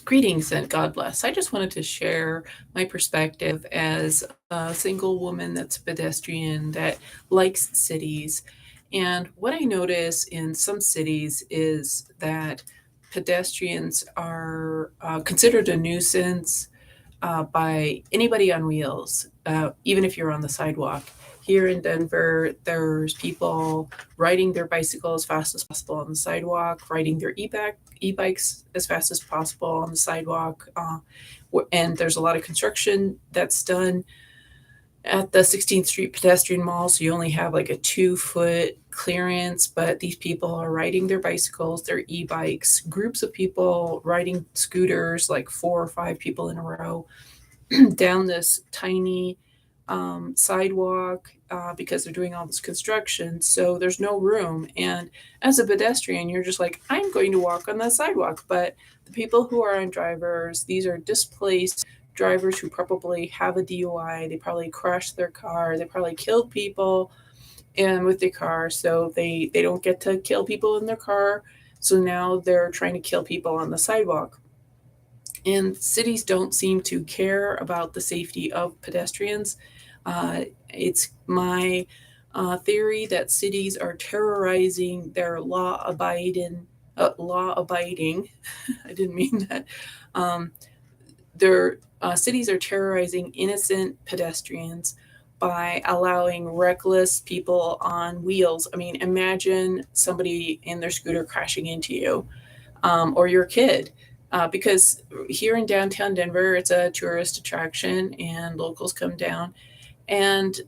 Greetings and God bless. I just wanted to share my perspective as a single woman that's a pedestrian that likes cities. And what I notice in some cities is that pedestrians are considered a nuisance by anybody on wheels, even if you're on the sidewalk. Here in Denver, there's people riding their bicycle as fast as possible on the sidewalk, riding their e-bikes as fast as possible on the sidewalk. And there's a lot of construction that's done at the 16th Street pedestrian mall, so you only have like a 2 foot clearance, but these people are riding their bicycles, their e-bikes, groups of people riding scooters, like 4 or 5 people in a row down this tiny sidewalk because they're doing all this construction. So there's no room. And as a pedestrian, you're just like, I'm going to walk on that sidewalk. But the people who are on drivers, these are displaced drivers who probably have a DUI. They probably crashed their car. They probably killed people and with their car. So they don't get to kill people in their car. So now they're trying to kill people on the sidewalk. And cities don't seem to care about the safety of pedestrians. It's my theory that cities are terrorizing their law abiding. I didn't mean that. Um, their cities are terrorizing innocent pedestrians by allowing reckless people on wheels. I mean, imagine somebody in their scooter crashing into you, or your kid. Because here in downtown Denver, it's a tourist attraction and locals come down. And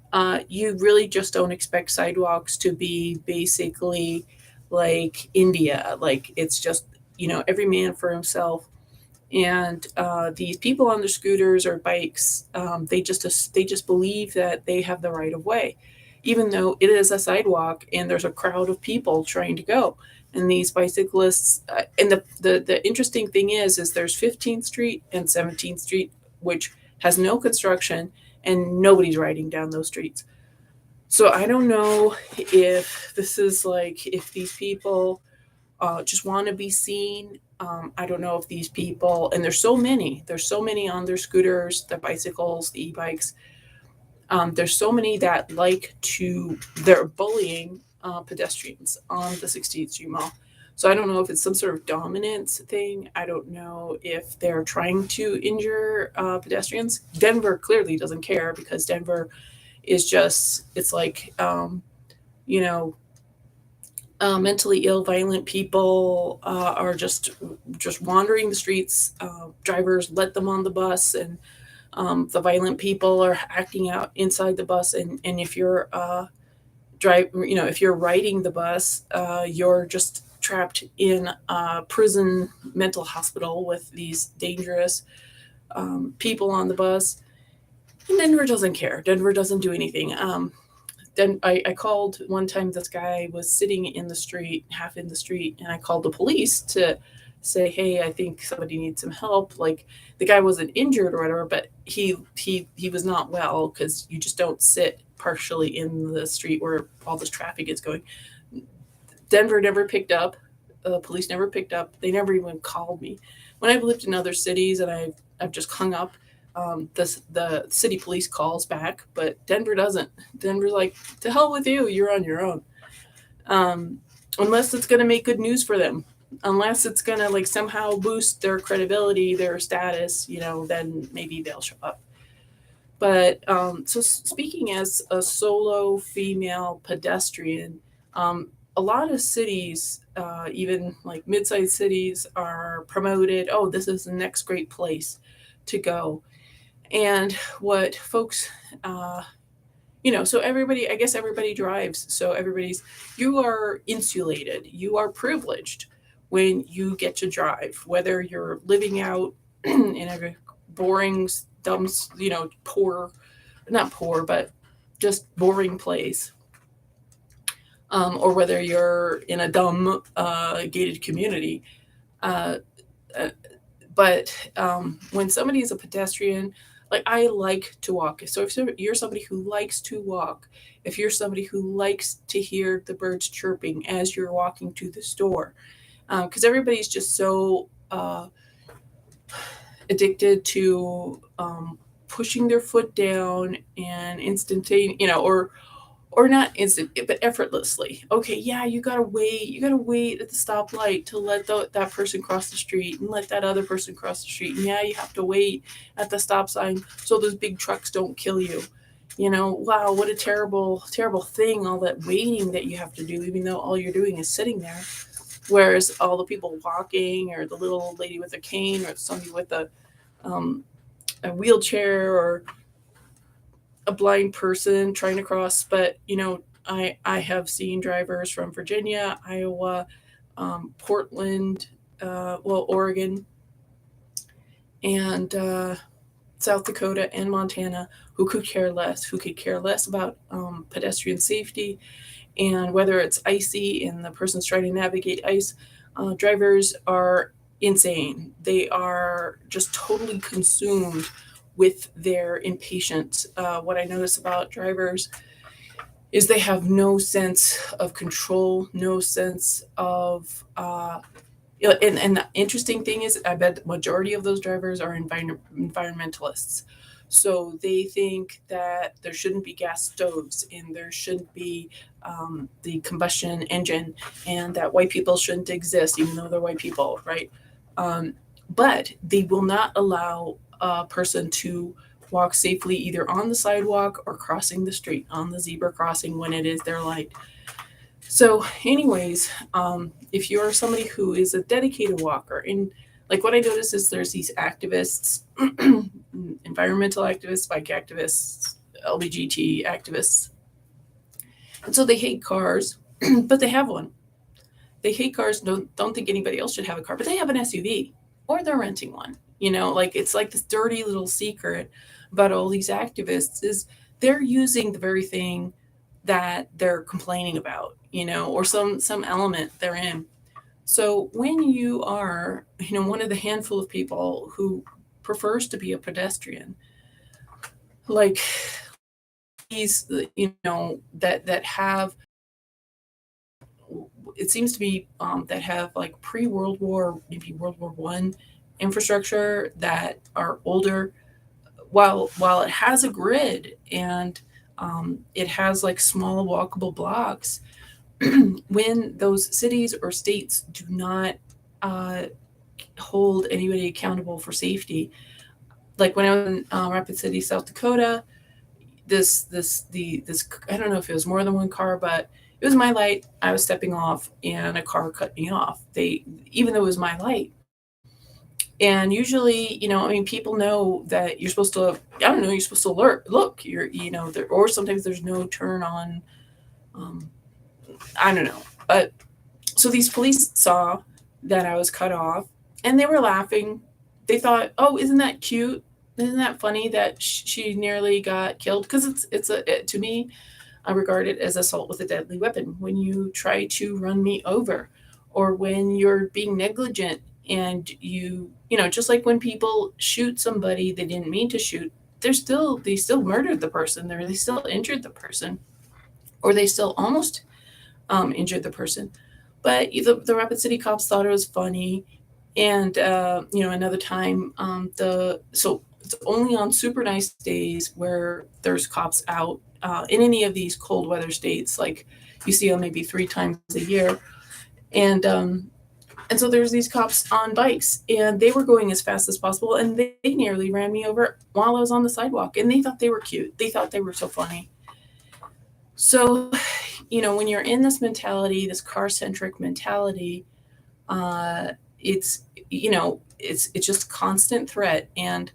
you really just don't expect sidewalks to be basically like India. Like it's just, every man for himself. And these people on their scooters or bikes, they just believe that they have the right of way, even though it is a sidewalk and there's a crowd of people trying to go. And these bicyclists, and the interesting thing is there's 15th Street and 17th Street, which has no construction, and nobody's riding down those streets. So I don't know if this is like if these people just want to be seen. I don't know if these people, and there's so many on their scooters, the bicycles, the e-bikes. There's so many that they're bullying pedestrians on the 16th Street Mall. So I don't know if it's some sort of dominance thing. I don't know if they're trying to injure pedestrians. Denver clearly doesn't care because Denver is just, it's like, you know, mentally ill, violent people are just wandering the streets. Drivers let them on the bus, and the violent people are acting out inside the bus. And if you're if you're riding the bus, you're just trapped in a prison mental hospital with these dangerous people on the bus. And Denver doesn't care. Denver doesn't do anything. Then I called one time. This guy was sitting in the street, half in the street, and I called the police to say, "Hey, I think somebody needs some help." Like the guy wasn't injured or whatever, but he was not well because you just don't sit partially in the street where all this traffic is going. Denver never picked up. The police never picked up. They never even called me. When I've lived in other cities and I've just hung up, the city police calls back, but Denver doesn't. Denver's like, to hell with you, you're on your own. Um, Unless it's going to make good news for them, unless it's going to like somehow boost their credibility, their status, then maybe they'll show up. But so speaking as a solo female pedestrian, a lot of cities, even like mid-sized cities, are promoted. Oh, this is the next great place to go. And what folks, so everybody, I guess everybody drives. So you are insulated, you are privileged when you get to drive, whether you're living out in a boring, dumb, poor, not poor, but just boring place, or whether you're in a dumb, gated community. Uh, uh, but when somebody is a pedestrian, like I like to walk. So if you're somebody who likes to walk, if you're somebody who likes to hear the birds chirping as you're walking to the store, because everybody's just so addicted to pushing their foot down and instantaneous, or not instant, but effortlessly. Okay, yeah, you gotta wait. You gotta wait at the stoplight to let that person cross the street and let that other person cross the street. And yeah, you have to wait at the stop sign so those big trucks don't kill you. Wow, what a terrible, terrible thing, all that waiting that you have to do, even though all you're doing is sitting there. Whereas all the people walking, or the little old lady with a cane, or somebody with um, a wheelchair, or a blind person trying to cross. But I have seen drivers from Virginia, Iowa, Portland, Oregon, and South Dakota and Montana, who could care less about pedestrian safety, and whether it's icy and the person's trying to navigate ice. Drivers are insane. They are just totally consumed with their impatience. What I notice about drivers is they have no sense of control, no sense of and the interesting thing is, I bet the majority of those drivers are environmentalists. So they think that there shouldn't be gas stoves, and there shouldn't be the combustion engine, and that white people shouldn't exist, even though they're white people, right? Um, but they will not allow a person to walk safely either on the sidewalk or crossing the street on the zebra crossing when it is their light. So, anyways, if you're somebody who is a dedicated walker, and like what I notice is there's these activists, environmental activists, bike activists, LBGT activists, and so they hate cars, but they have one. They hate cars, don't think anybody else should have a car, but they have an SUV, or they're renting one. Like it's like this dirty little secret about all these activists is they're using the very thing that they're complaining about, or some element therein. So when you are, one of the handful of people who prefers to be a pedestrian, like these, that have, it seems to be that have like pre-World War, maybe World War I infrastructure, that are older, while it has a grid, and it has like small walkable blocks. When those cities or states do not uh, hold anybody accountable for safety, like when I was in Rapid City, South Dakota, this I don't know if it was more than one car, but it was my light. I was stepping off, and a car cut me off. Even though it was my light, and usually, I mean, people know that you're supposed to. I don't know. You're supposed to look. There, or sometimes there's no turn on. Um, I don't know, but so these police saw that I was cut off, and they were laughing. They thought, "Oh, isn't that cute? Isn't that funny that she nearly got killed?" Because to me, I regard it as assault with a deadly weapon. When you try to run me over, or when you're being negligent, and just like when people shoot somebody they didn't mean to shoot, they still murdered the person, or they still injured the person, or they still almost injured the person. But the Rapid City cops thought it was funny. And another time, the so it's only on super nice days where there's cops out in any of these cold weather states, like you see them maybe 3 times a year. And um, and so there's these cops on bikes, and they were going as fast as possible, and they nearly ran me over while I was on the sidewalk, and they thought they were cute. They thought they were so funny. So, when you're in this mentality, this car centric mentality, uh, it's it's just constant threat. And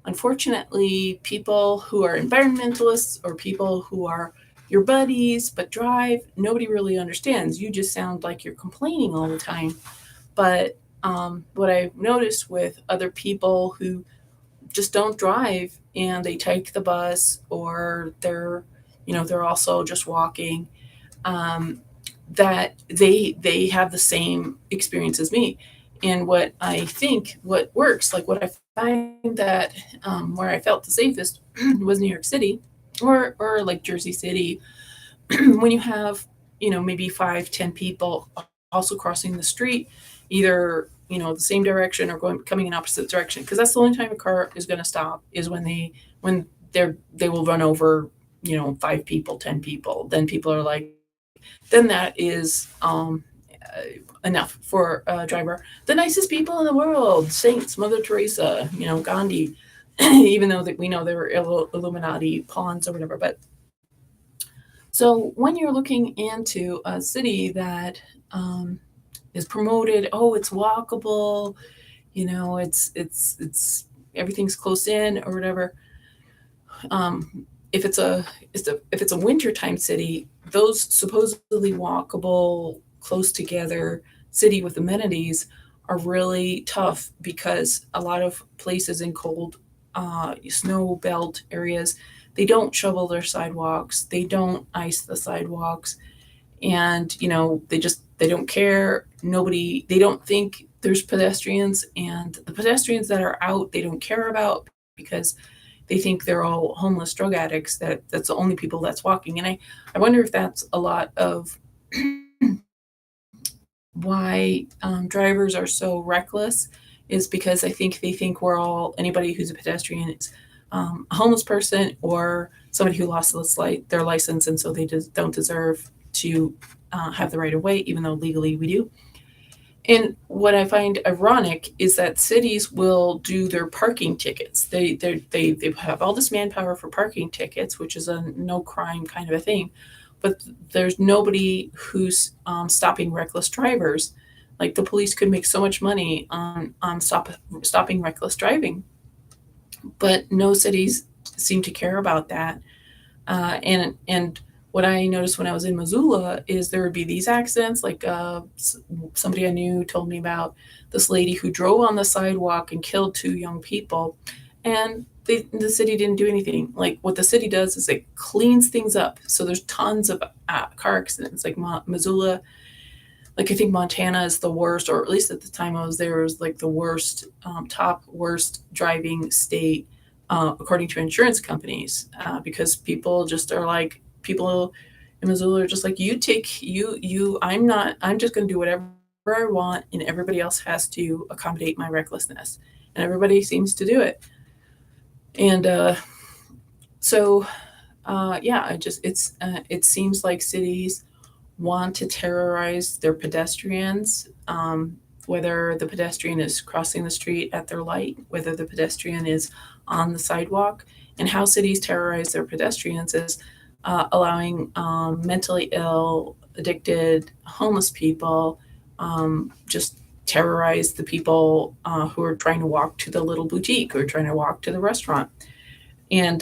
unfortunately, people who are environmentalists, or people who are your buddies but drive, nobody really understands. You just sound like you're complaining all the time. But what I've noticed with other people who just don't drive, and they take the bus, or they're also just walking, um, that they have the same experience as me. And what I think, what works, like what I find that where I felt the safest was New York City, or like Jersey City, when you have maybe 5, 10 people also crossing the street, either the same direction or coming in opposite direction, because that's the only time a car is going to stop, is when they will run over 5 people, 10 people. Then people are like, then that is enough for a driver. The nicest people in the world, saints, Mother Teresa, Gandhi, even though that we know they were Illuminati pawns or whatever. But so when you're looking into a city that is promoted, oh, it's walkable, it's everything's close in or whatever. If it's a wintertime city, those supposedly walkable, close together city with amenities are really tough, because a lot of places in cold snow belt areas, they don't shovel their sidewalks, they don't ice the sidewalks, and they don't care. They don't think there's pedestrians, and the pedestrians that are out, they don't care about, because they think they're all homeless drug addicts, that's the only people that's walking. And I wonder if that's a lot of why drivers are so reckless, is because I think they think anybody who's a pedestrian is a homeless person or somebody who lost their license, and so they just don't deserve to have the right of way, even though legally we do. And what I find ironic is that cities will do their parking tickets. They have all this manpower for parking tickets, which is a no crime kind of a thing, but there's nobody who's stopping reckless drivers. Like, the police could make so much money on stopping reckless driving, but no cities seem to care about that. And what I noticed when I was in Missoula is there would be these accidents. Like, somebody I knew told me about this lady who drove on the sidewalk and killed 2 young people, and the city didn't do anything. Like, what the city does is it cleans things up. So there's tons of car accidents. Like Missoula, like I think Montana is the worst, or at least at the time I was there, was like the worst, top worst driving state, according to insurance companies, because people in Missoula are just like, I'm just going to do whatever I want, and everybody else has to accommodate my recklessness, and everybody seems to do it. And so yeah, it seems like cities want to terrorize their pedestrians, whether the pedestrian is crossing the street at their light, whether the pedestrian is on the sidewalk. And how cities terrorize their pedestrians is allowing mentally ill, addicted, homeless people just terrorize the people who are trying to walk to the little boutique or trying to walk to the restaurant. And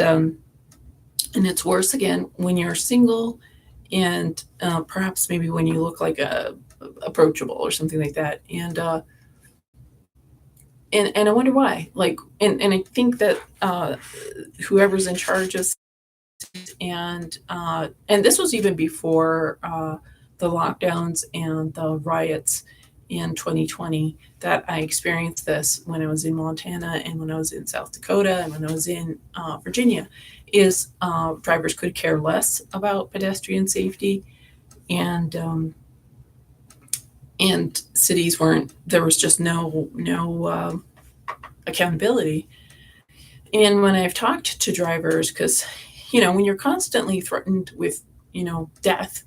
it's worse again when you're single, and perhaps maybe when you look like approachable or something like that. And I wonder why. Like, and I think that whoever's in charge of, and this was even before the lockdowns and the riots in 2020, that I experienced this when I was in Montana and when I was in South Dakota and when I was in Virginia, is drivers could care less about pedestrian safety, and cities weren't. There was just no accountability. And when I've talked to drivers, because when you're constantly threatened with death,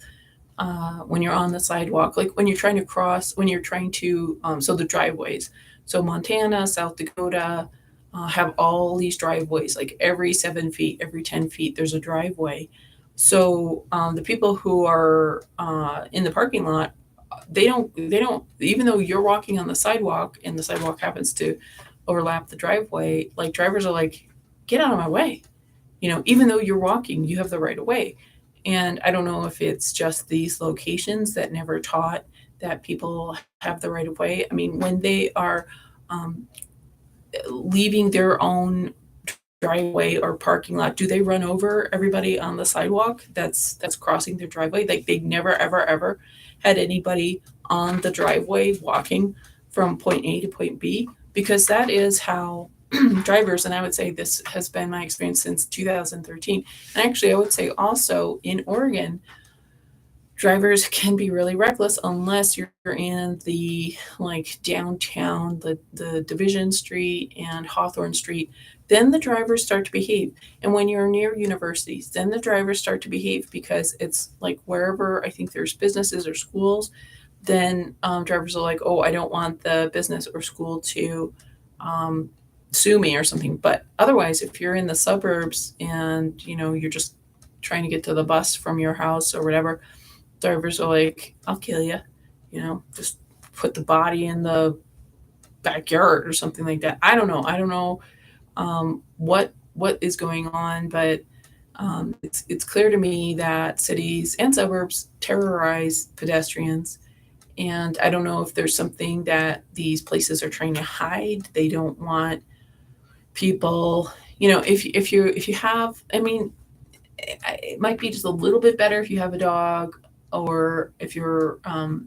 when you're on the sidewalk, like when you're trying to so the driveways. So Montana, South Dakota have all these driveways. Like every 7 feet, every 10 feet, there's a driveway. So the people who are in the parking lot, they don't, even though you're walking on the sidewalk and the sidewalk happens to overlap the driveway, like drivers are like, get out of my way. Even though you're walking, you have the right of way. And I don't know if it's just these locations that never taught that people have the right of way. I mean, when they are leaving their own driveway or parking lot, do they run over everybody on the sidewalk that's crossing their driveway? Like, they never, ever, ever had anybody on the driveway walking from point A to point B, because that is how drivers, and I would say this has been my experience since 2013. And actually, I would say also in Oregon, drivers can be really reckless unless you're in the like downtown, the Division Street and Hawthorne Street. Then the drivers start to behave. And when you're near universities, then the drivers start to behave because it's like wherever I think there's businesses or schools, then drivers are like, oh, I don't want the business or school to um, sue me or something. But otherwise, if you're in the suburbs and you're just trying to get to the bus from your house or whatever, drivers are like, I'll kill you, just put the body in the backyard or something like that. I don't know. I don't know what is going on, but it's clear to me that cities and suburbs terrorize pedestrians. And I don't know if there's something that these places are trying to hide. They don't want people, if you have, I mean, it might be just a little bit better if you have a dog, or if you're have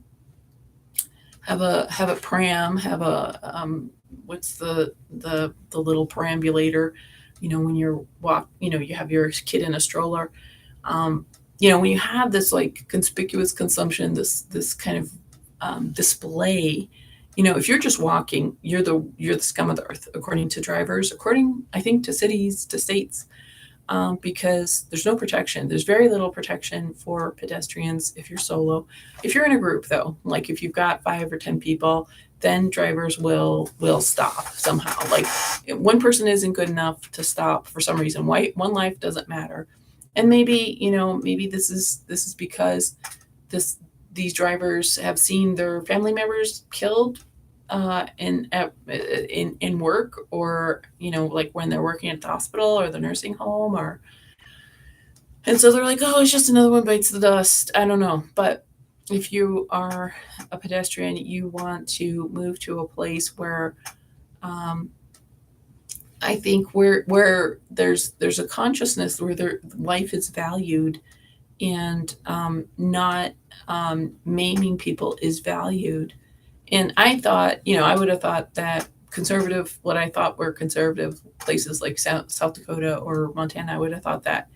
a pram, have a what's the little perambulator, when you're you have your kid in a stroller. When you have this like conspicuous consumption, this kind of display, if you're just walking, you're the scum of the earth, according to drivers, according, I think, to cities, to states, because there's no protection. There's very little protection for pedestrians if you're solo. If you're in a group, though, like if you've got 5 or 10 people, then drivers will stop somehow. Like one person isn't good enough to stop for some reason. Why one life doesn't matter, and maybe this is because these drivers have seen their family members killed in work, or like when they're working at the hospital or the nursing home, and so they're like, oh, it's just another one bites the dust. I don't know, but if you are a pedestrian, you want to move to a place where um, I think where there's a consciousness where their life is valued, and not maiming people is valued. And I thought, I would have thought that what I thought were conservative places like South Dakota or Montana, I would have thought that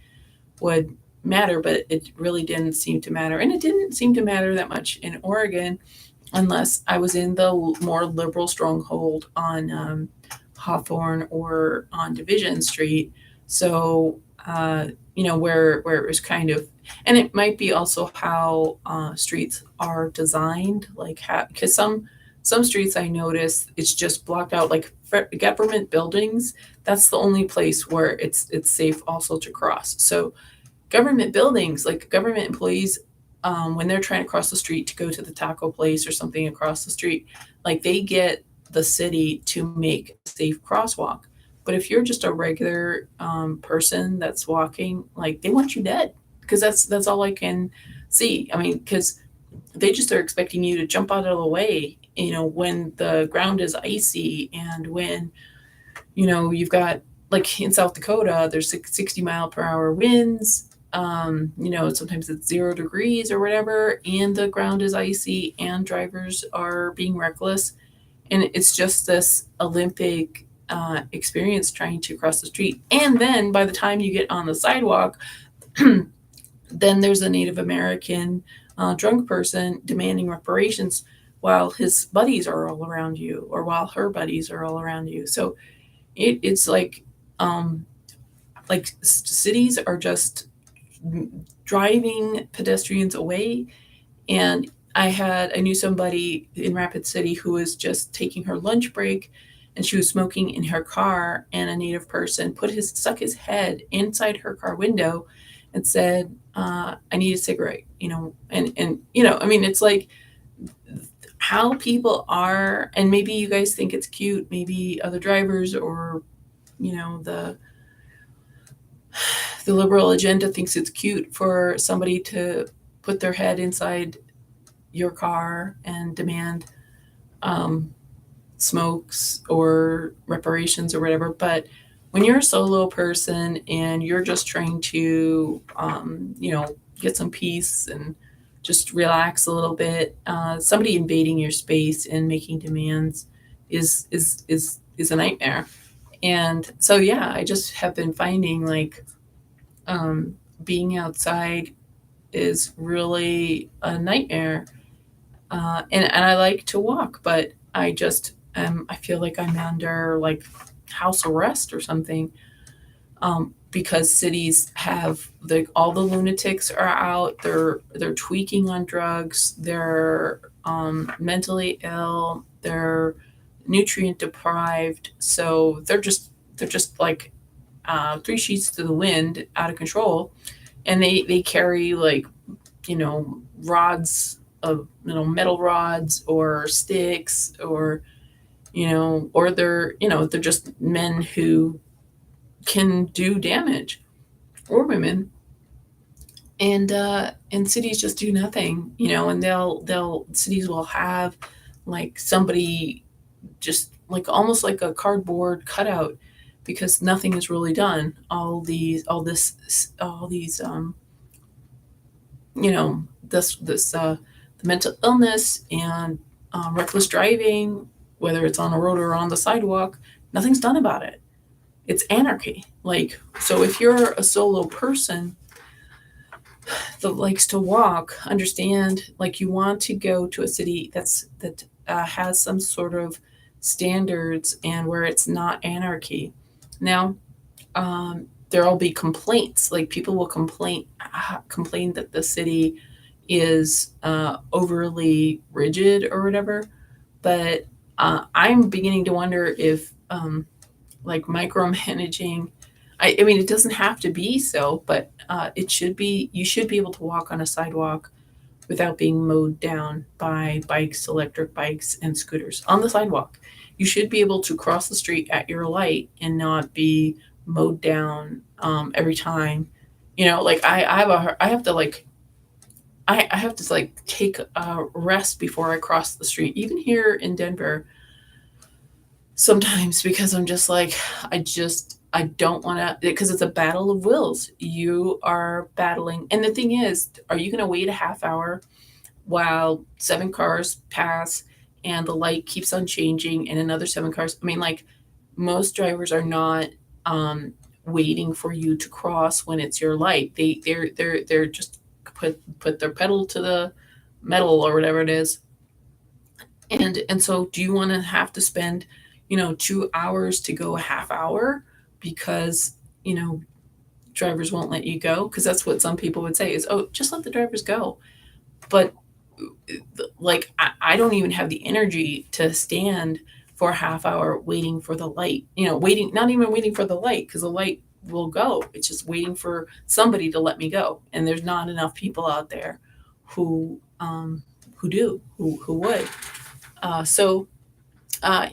would matter, but it really didn't seem to matter. And it didn't seem to matter that much in Oregon, unless I was in the more liberal stronghold on Hawthorne or on Division Street. So, where it was kind of, and it might be also how streets are designed, like because some streets I notice it's just blocked out, like government buildings. That's the only place where it's safe also to cross. So government buildings, like government employees, when they're trying to cross the street to go to the taco place or something across the street, like they get the city to make a safe crosswalk. But if you're just a regular person that's walking, like they want you dead, because that's all I can see. I mean, because they just are expecting you to jump out of the way, when the ground is icy, and when you've got, like in South Dakota, there's 60-mile-per-hour winds. Sometimes it's 0 degrees or whatever, and the ground is icy, and drivers are being reckless, and it's just this Olympic experience trying to cross the street. And then by the time you get on the sidewalk, then there's a Native American drunk person demanding reparations while his buddies are all around you, or while her buddies are all around you. So it's like cities are just driving pedestrians away. And I knew somebody in Rapid City who was just taking her lunch break, and she was smoking in her car, and a Native person stuck his head inside her car window and said, I need a cigarette, and I mean, it's like how people are. And maybe you guys think it's cute, maybe other drivers, or the liberal agenda thinks it's cute for somebody to put their head inside your car and demand smokes or reparations or whatever. But when you're a solo person and you're just trying to, get some peace and just relax a little bit, somebody invading your space and making demands is a nightmare. And so, yeah, I just have been finding like being outside is really a nightmare. And I like to walk, but I feel like I'm under like house arrest or something, because cities have all the lunatics are out. They're tweaking on drugs. They're mentally ill. They're nutrient deprived. So they're just like three sheets to the wind, out of control, and they carry like rods of metal rods or sticks, or or they're just men who can do damage, or women, and cities just do nothing, and they'll cities will have like somebody just like almost like a cardboard cutout, because nothing is really done. All these the mental illness and reckless driving, whether it's on a road or on the sidewalk, nothing's done about it. It's anarchy. Like, so if you're a solo person that likes to walk, understand, like, you want to go to a city that has some sort of standards, and where it's not anarchy. Now, there'll be complaints. Like, people will complain that the city is overly rigid or whatever. But I'm beginning to wonder if like micromanaging. I mean, it doesn't have to be so, but it should be. You should be able to walk on a sidewalk without being mowed down by bikes, electric bikes, and scooters on the sidewalk. You should be able to cross the street at your light and not be mowed down every time. Like I have to like I have to like take a rest before I cross the street, even here in Denver sometimes, because I'm just like, I don't want to, because it's a battle of wills. You are battling. And the thing is, are you going to wait a half hour while seven cars pass and the light keeps on changing and another seven cars? I mean, like, most drivers are not waiting for you to cross when it's your light. They're just put their pedal to the metal or whatever it is. And so, do you want to have to spend 2 hours to go a half hour because you know drivers won't let you go? Because that's what some people would say is, oh, just let the drivers go. But like, I don't even have the energy to stand for a half hour waiting for the light, waiting, not even waiting for the light, because the light will go. It's just waiting for somebody to let me go, and there's not enough people out there who would.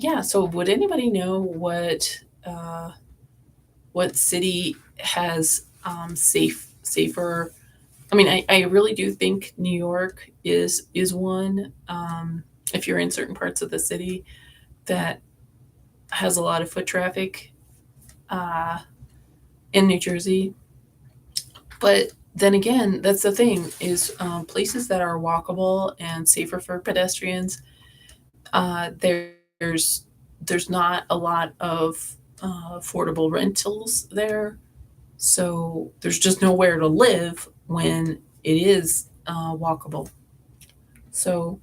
Yeah. So would anybody know what city has safer? I mean, I really do think New York is one. If you're in certain parts of the city that has a lot of foot traffic, uh, in New Jersey. But then again, that's the thing, is places that are walkable and safer for pedestrians. There's not a lot of affordable rentals there, so there's just nowhere to live when it is walkable. So,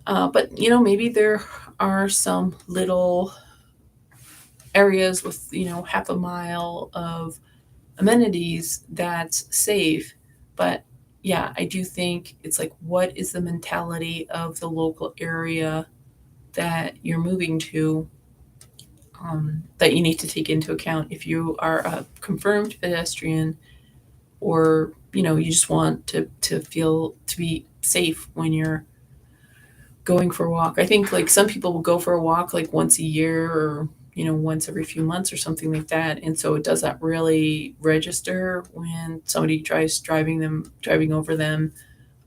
but maybe there are some little areas with half a mile of amenities that's safe. But yeah, I do think it's like, what is the mentality of the local area that you're moving to, that you need to take into account if you are a confirmed pedestrian, or you just want to feel to be safe when you're going for a walk. I think like some people will go for a walk like once a year, or once every few months or something like that, and so it doesn't really register when somebody tries driving over them,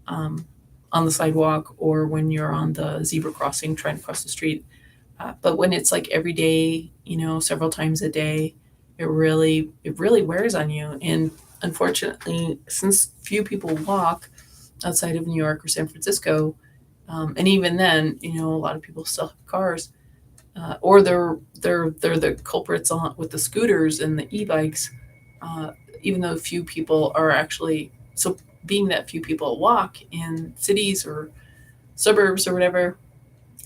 um, on the sidewalk, or when you're on the zebra crossing trying to cross the street. But when it's like every day, several times a day, it really wears on you. And unfortunately, since few people walk outside of New York or San Francisco, and even then, a lot of people still have cars, or they're the culprits on with the scooters and the e-bikes. Uh, even though few people are actually, so being that few people walk in cities or suburbs or whatever,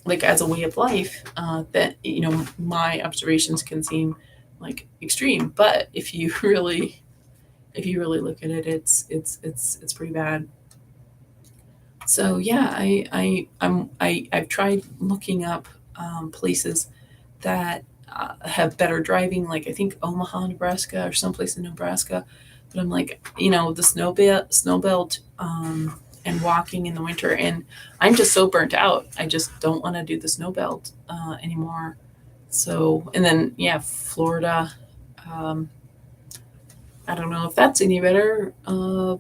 like as a way of life, that my observations can seem like extreme, but if you really look at it, it's pretty bad. So yeah, I've tried looking up places that have better driving, like I think Omaha, Nebraska, or someplace in Nebraska. But I'm like, the snow belt, and walking in the winter, and I'm just so burnt out. I just don't want to do the snow belt anymore. So, and then yeah, Florida. Um, I don't know if that's any better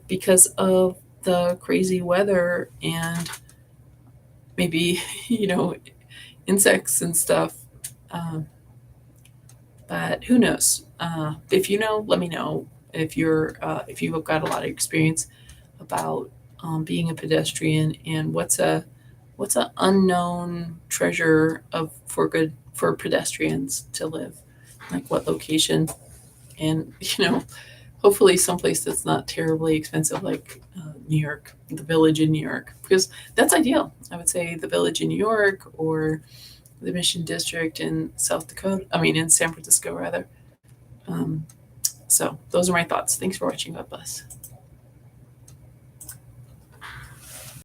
because of the crazy weather and maybe insects and stuff. Um, but who knows? If you know, let me know. If you've got a lot of experience about being a pedestrian, and what's a unknown treasure of for pedestrians to live, like what location, and hopefully someplace that's not terribly expensive, like New York, the Village in New York, because that's ideal. I would say the Village in New York, or the Mission District in South Dakota. I mean, in San Francisco, rather. Um, so those are my thoughts. Thanks for watching. God bless.